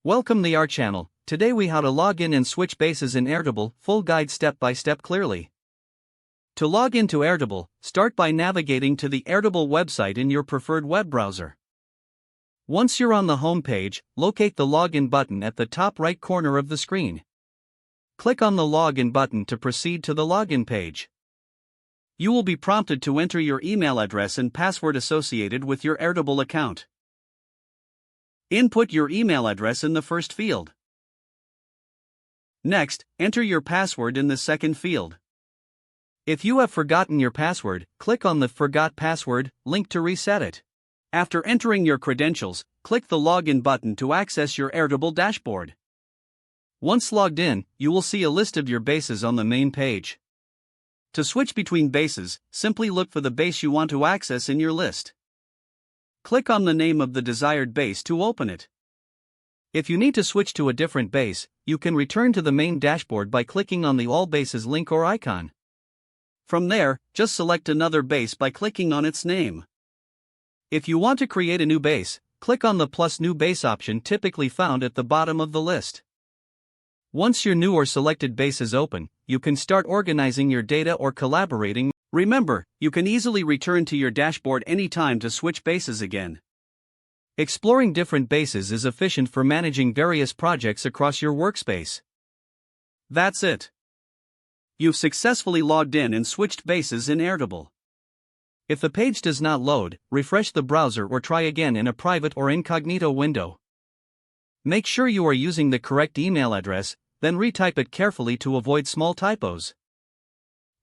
Welcome to our channel. Today we how to log in and switch bases in Airtable, full guide step by step clearly. To log into Airtable, start by navigating to the Airtable website in your preferred web browser. Once you're on the home page, locate the login button at the top right corner of the screen. Click on the login button to proceed to the login page. You will be prompted to enter your email address and password associated with your Airtable account. Input your email address in the first field. Next, enter your password in the second field. If you have forgotten your password, click on the Forgot Password link to reset it. After entering your credentials, click the Login button to access your Airtable dashboard. Once logged in, you will see a list of your bases on the main page. To switch between bases, simply look for the base you want to access in your list. Click on the name of the desired base to open it. If you need to switch to a different base, you can return to the main dashboard by clicking on the All Bases link or icon. From there, just select another base by clicking on its name. If you want to create a new base, click on the plus New Base option typically found at the bottom of the list. Once your new or selected base is open, you can start organizing your data or collaborating. Remember, you can easily return to your dashboard anytime to switch bases again. Exploring different bases is efficient for managing various projects across your workspace. That's it. You've successfully logged in and switched bases in Airtable. If the page does not load, refresh the browser or try again in a private or incognito window. Make sure you are using the correct email address, then retype it carefully to avoid small typos.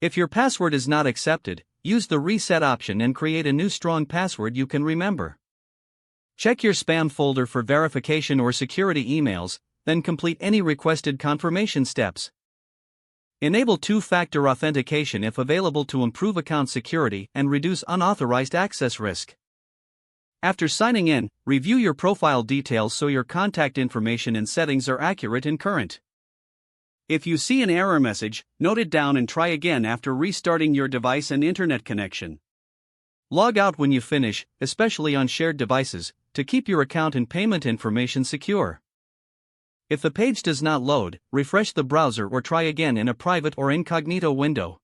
If your password is not accepted, use the reset option and create a new strong password you can remember. Check your spam folder for verification or security emails, then complete any requested confirmation steps. Enable two-factor authentication if available to improve account security and reduce unauthorized access risk. After signing in, review your profile details so your contact information and settings are accurate and current. If you see an error message, note it down and try again after restarting your device and internet connection. Log out when you finish, especially on shared devices, to keep your account and payment information secure. If the page does not load, refresh the browser or try again in a private or incognito window.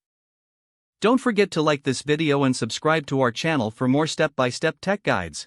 Don't forget to like this video and subscribe to our channel for more step-by-step tech guides.